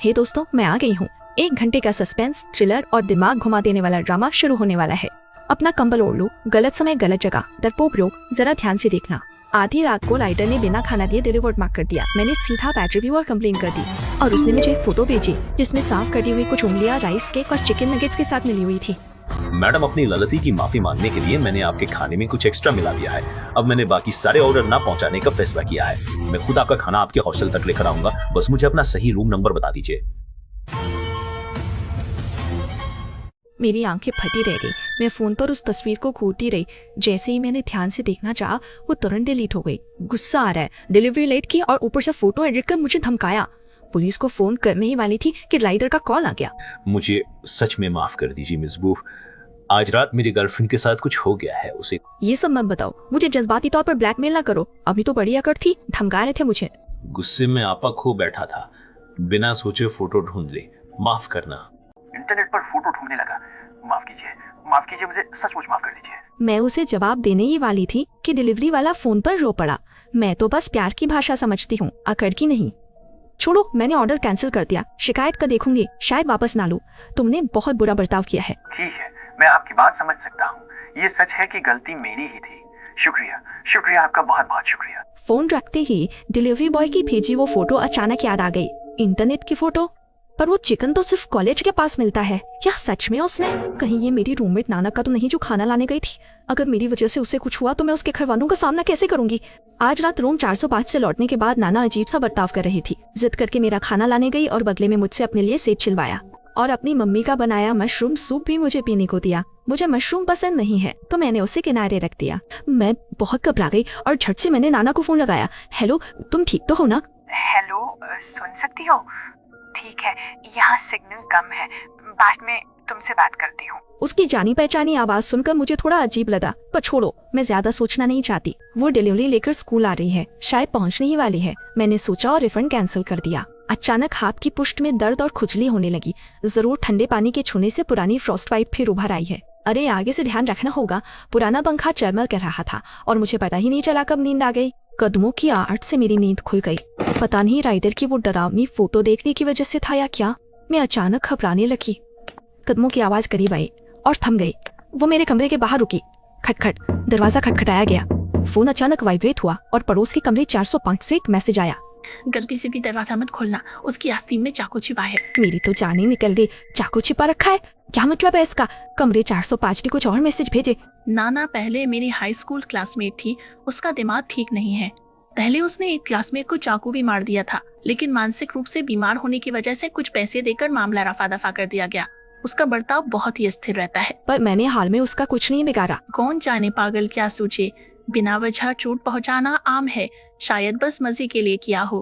हे दोस्तों, मैं आ गई हूँ। 1 घंटे का सस्पेंस, थ्रिलर और दिमाग घुमा देने वाला ड्रामा शुरू होने वाला है। अपना कंबल ओढ़ लो, गलत समय गलत जगह, डरपोक लोग जरा ध्यान से देखना। आधी रात को लाइटर ने बिना खाना दिए डिलीवर्ड मार्क कर दिया। मैंने सीधा बैड रिव्यू और कंप्लेन कर दी और उसने मुझे फोटो भेजी जिसमें साफ कटी हुई कुछ उंगलियां राइस केक और चिकन नगेट्स के साथ मिली हुई थी। मैडम, अपनी गलती की माफी मांगने के लिए मैंने आपके खाने में कुछ एक्स्ट्रा मिला दिया है। अब मैंने बाकी सारे ऑर्डर ना पहुंचाने का फैसला किया है। मैं खुद आपका खाना आपके हॉस्टल तक लेकर आऊंगा, बस मुझे अपना सही रूम नंबर बता दीजिए। मेरी आंखें फटी रह गई। मैं फोन पर उस तस्वीर को घूरती रही। जैसे ही मैंने ध्यान से देखना चाहा, वो तुरंत डिलीट हो गई। गुस्सा आ रहा है। डिलीवरी लेट की और ऊपर से फोटो एडिट कर मुझे धमकाया। पुलिस को फोन करने ही वाली थी कि राइडर का कॉल आ गया। मुझे सच में माफ कर दीजिए मिस वू। आज रात मेरी गर्लफ्रेंड के साथ कुछ हो गया है। उसे ये सब मत बताओ। मुझे जज्बाती तौर पर ब्लैकमेल ना करो। अभी तो बड़ी अकड़ थी, धमका रहे थे मुझे। गुस्से में आपा खो बैठा था, बिना सोचे फोटो ढूंढ ली। माफ करना। इंटरनेट पर फोटो ढूंढने लगा। माफ कीजिए, मुझे सचमुच माफ कर दीजिए। मैं उसे जवाब देने ही वाली थी कि डिलीवरी वाला फोन पर रो पड़ा। मैं तो बस प्यार की भाषा समझती हूँ, अकड़ की नहीं। छोड़ो, मैंने ऑर्डर कैंसिल कर दिया। शिकायत कर देखूंगी, शायद वापस ना लूं। तुमने बहुत बुरा बर्ताव किया है। ठीक है, मैं आपकी बात समझ सकता हूँ। ये सच है कि गलती मेरी ही थी। शुक्रिया आपका, बहुत बहुत शुक्रिया। फोन रखते ही डिलीवरी बॉय की भेजी वो फोटो अचानक याद आ गई। इंटरनेट की फोटो, पर वो चिकन तो सिर्फ कॉलेज के पास मिलता है। या सच में उसने? कहीं ये मेरी रूममेट नाना का तो नहीं जो खाना लाने गई थी? अगर मेरी वजह से उसे कुछ हुआ तो मैं उसके घर वालों का सामना कैसे करूंगी? आज रात रूम 405 से लौटने के बाद नाना अजीब सा बर्ताव कर रही थी। जिद करके मेरा खाना लाने गई और बदले में मुझसे अपने लिए सेब छिलवाया और अपनी मम्मी का बनाया मशरूम सूप भी मुझे पीने को दिया। मुझे मशरूम पसंद नहीं है तो मैंने उसे किनारे रख दिया। मैं बहुत घबरा गई और झट से मैंने नाना को फोन लगाया। हेलो, तुम ठीक तो हो ना? हेलो, सुन सकती हो? ठीक है, यहाँ सिग्नल कम है, बाद में तुमसे बात करती हूँ। उसकी जानी पहचानी आवाज सुनकर मुझे थोड़ा अजीब लगा, पर छोड़ो, मैं ज्यादा सोचना नहीं चाहती। वो डिलीवरी लेकर स्कूल आ रही है, शायद पहुँचने ही वाली है। मैंने सोचा और रिफंड कैंसिल कर दिया। अचानक हाथ की पुष्ट में दर्द और खुजली होने लगी। जरूर ठंडे पानी के छूने से पुरानी फ्रॉस्ट वाइप फिर उभर आई है। अरे आगे से ध्यान रखना होगा। पुराना पंखा चरमर कर रहा था और मुझे पता ही नहीं चला कब नींद आ गई। कदमों की आहट से मेरी नींद खुल गई। पता नहीं राइडर की वो डरावनी फोटो देखने की वजह से था या क्या। मैं अचानक घबराने लगी। कदमों की आवाज करीब आई और थम गई। वो मेरे कमरे के बाहर रुकी। खटखट, दरवाजा खटखटाया गया। फोन अचानक वाइब्रेट हुआ और पड़ोस के कमरे 405 से एक मैसेज आया। गलती से भी दरवाजा मत खोलना, उसकी आस्तीन में चाकू छिपा है। मेरी तो जान ही निकल गई। चाकू छिपा रखा है? क्या मतलब है इसका? कमरे 405 ने कुछ और मैसेज भेजे। नाना पहले मेरी हाई स्कूल क्लासमेट थी। उसका दिमाग ठीक नहीं है। पहले उसने एक क्लासमेट को चाकू भी मार दिया था, लेकिन मानसिक रूप से बीमार होने की वजह से कुछ पैसे देकर मामला रफा दफा कर दिया गया। उसका बर्ताव बहुत ही स्थिर रहता है। पर मैंने हाल में उसका कुछ नहीं बिगाड़ा। कौन जाने पागल क्या सोचे। बिना वजह चोट पहुंचाना आम है, शायद बस मजे के लिए किया हो।